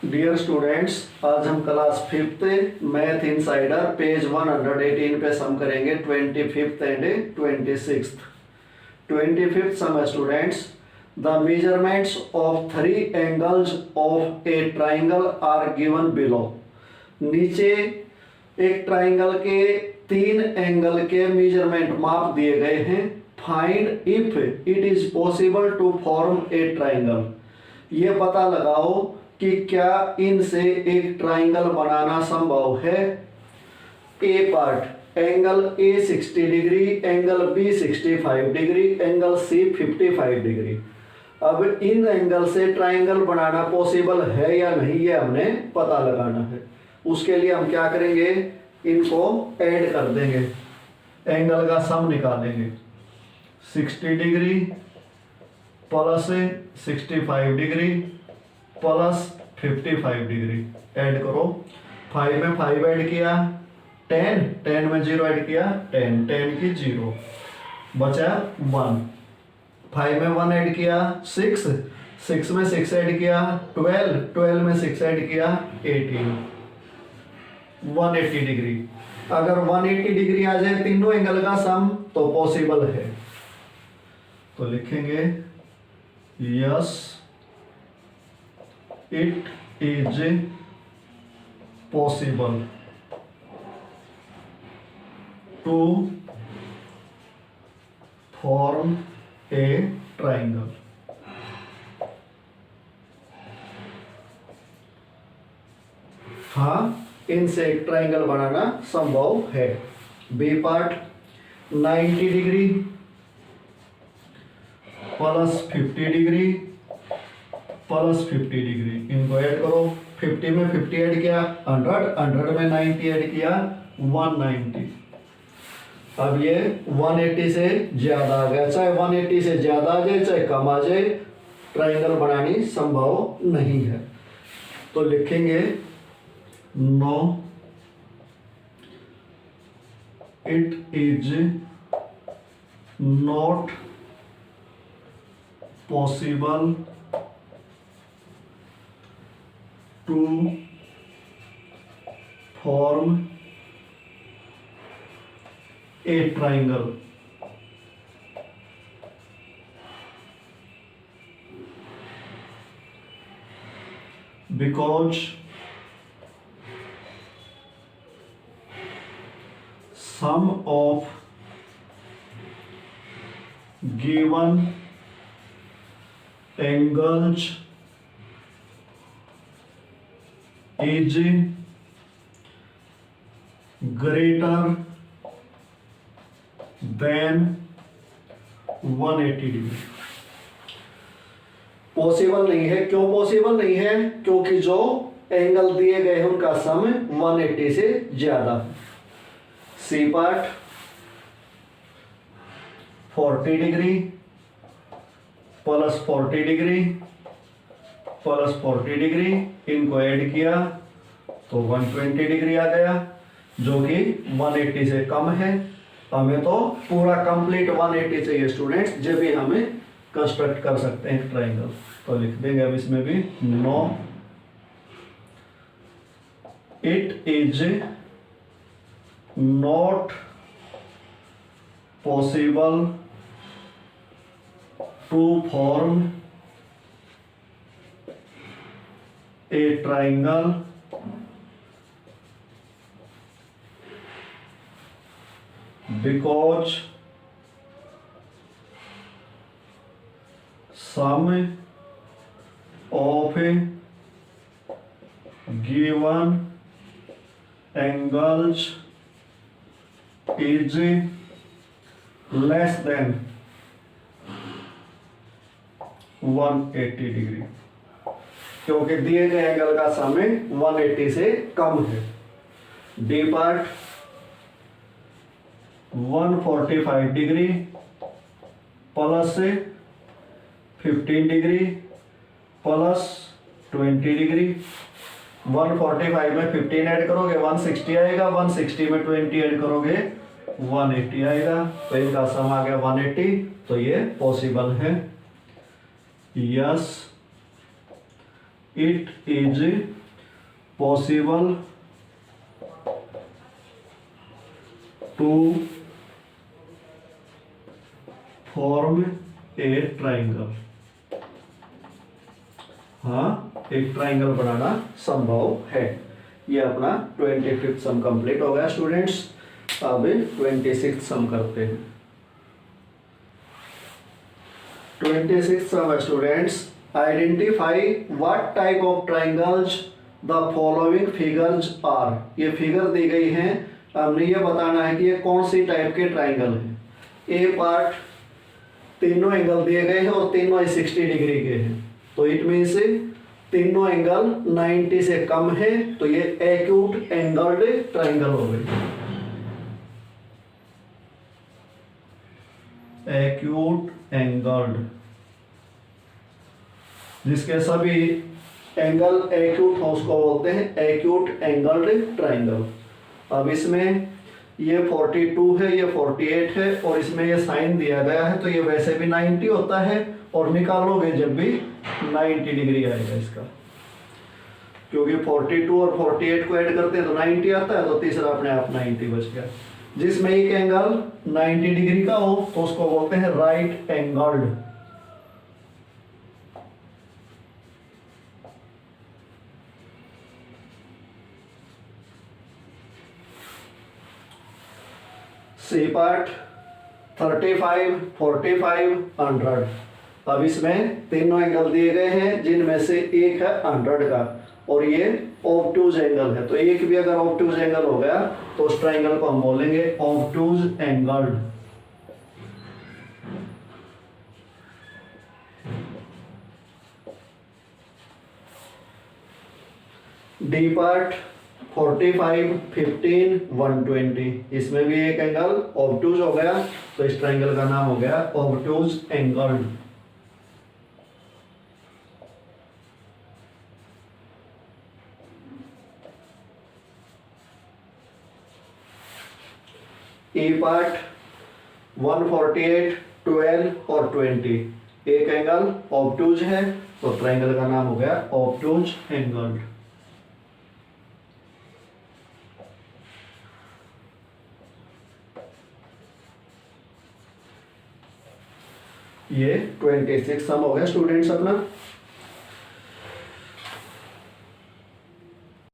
Dear students, आज हम class fifth math insider page 118 पे सम करेंगे 25th and 26th। 25th sum है students, the measurements of 3 angles of a triangle are given below. नीचे एक triangle के 3 एंगल के मेजरमेंट माप दिए गए हैं। Find if it is possible to form a triangle. ये पता लगाओ कि क्या इनसे एक ट्राइंगल बनाना संभव है। A part, angle A 60 degree, angle B 65 degree, angle C 55 degree. अब इन एंगल से ट्राइंगल बनाना पॉसिबल है या नहीं, ये हमने पता लगाना है। उसके लिए हम क्या करेंगे, इनको ऐड कर देंगे, एंगल का सम निकालेंगे। 60 degree plus 65 degree plus 55 degree add करो। 5 में 5 ऐड किया 10, 10 में 0 ऐड किया 10, 10 की 0 बचा 1। 5 में 1 ऐड किया 6, 6 में 6 ऐड किया 12, 12 में 6 ऐड किया 18, 180 डिग्री। अगर 180 डिग्री आ जाए तीनों एंगल का सम तो पॉसिबल है। तो लिखेंगे yes it is possible to form a triangle. हाँ, इनसे एक ट्राइंगल बनाना संभव है। B part, 90 degree plus 50 degree plus 50 degree, इनको ऐड करो। 50 में 50 ऐड किया 100, 100 में 90 ऐड किया 190। अब ये 180 से ज्यादा आ गया। चाहे 180 से ज्यादा आ जाए चाहे कम आ जाए, ट्राइंगल बनानी संभव नहीं है। तो लिखेंगे no it is not possible to form a triangle because sum of given angles is greater than 180 degree. Possible नहीं है। क्यों पॉसिबल नहीं है? क्योंकि जो एंगल दिए गए हैं उनका सम 180 से ज्यादा। C part, 40 degree plus 40 degree plus 40 degree, इनको ऐड किया तो 120 डिग्री आ गया, जो कि 180 से कम है। हमें तो पूरा कंप्लीट 180 चाहिए स्टूडेंट्स, जब भी हमें कंस्ट्रक्ट कर सकते हैं ट्राइंगल। तो लिख देंगे अब इसमें भी no it is not possible to form a triangle because sum of given angles is less than 180 degree, क्योंकि दिए गए एंगल का सम 180 से कम है। D part, 145 degree plus 15 degree plus 20 degree. 145 में 15 ऐड करोगे 160 आएगा, 160 में 20 ऐड करोगे 180 आएगा। तो इनका सम आ गया 180। तो ये पॉसिबल है। Yes it is possible to form a triangle. हाँ, एक ट्राइंगल बनाना संभव है। ये अपना 25th सम कंप्लीट हो गया स्टूडेंट्स। अब 26th सम करते हैं। 26th sum students, identify what type of triangles the following figures are. ये फिगर दी गई है, हमने ये बताना है कि ये कौन सी टाइप के ट्राइंगल है। ए पार्ट तीनों एंगल दिए गए हैं और तीनों 60 डिग्री के हैं, तो इट मीन्स तीनों एंगल 90 से कम है, तो ये एक्यूट एंगल्ड ट्राइंगल हो गई। एक्यूट एंगल्ड, जिसके सभी एंगल एक्यूट हो उसको बोलते हैं एक्यूट एंगल्ड ट्राइंगल। अब इसमें ये 42 है, ये 48 है, और इसमें ये साइन दिया गया है, तो ये वैसे भी 90 होता है, और निकालोगे जब भी 90 डिग्री आएगा इसका, क्योंकि 42 और 48 को ऐड करते हैं तो 90 आता है, तो तीसरा अपने आप 90 बच गया। जिसमें एक एंगल 90 डिग्री का हो तो उसको बोलते हैं राइट एंगल्ड। C part 35, 45, 100। अब इसमें तीनों एंगल दिए गए हैं, जिनमें से एक है 100 का, और ये ऑब्टूज एंगल है, तो एक भी अगर ऑब्टूज एंगल हो गया तो उस ट्राइंगल को हम बोलेंगे ऑब्टूज एंगल्ड। D part 45, 15, 120। इसमें भी एक एंगल ऑब्टूज हो गया, तो इस ट्राइंगल का नाम हो गया ऑब्टूज एंगल्ड। ई पार्ट 148, 12 और 20। एक एंगल ऑब्टूज है, तो ट्राइंगल का नाम हो गया ऑब्टूज एंगल्ड। ये 26 सम हो गया स्टूडेंट्स अपना।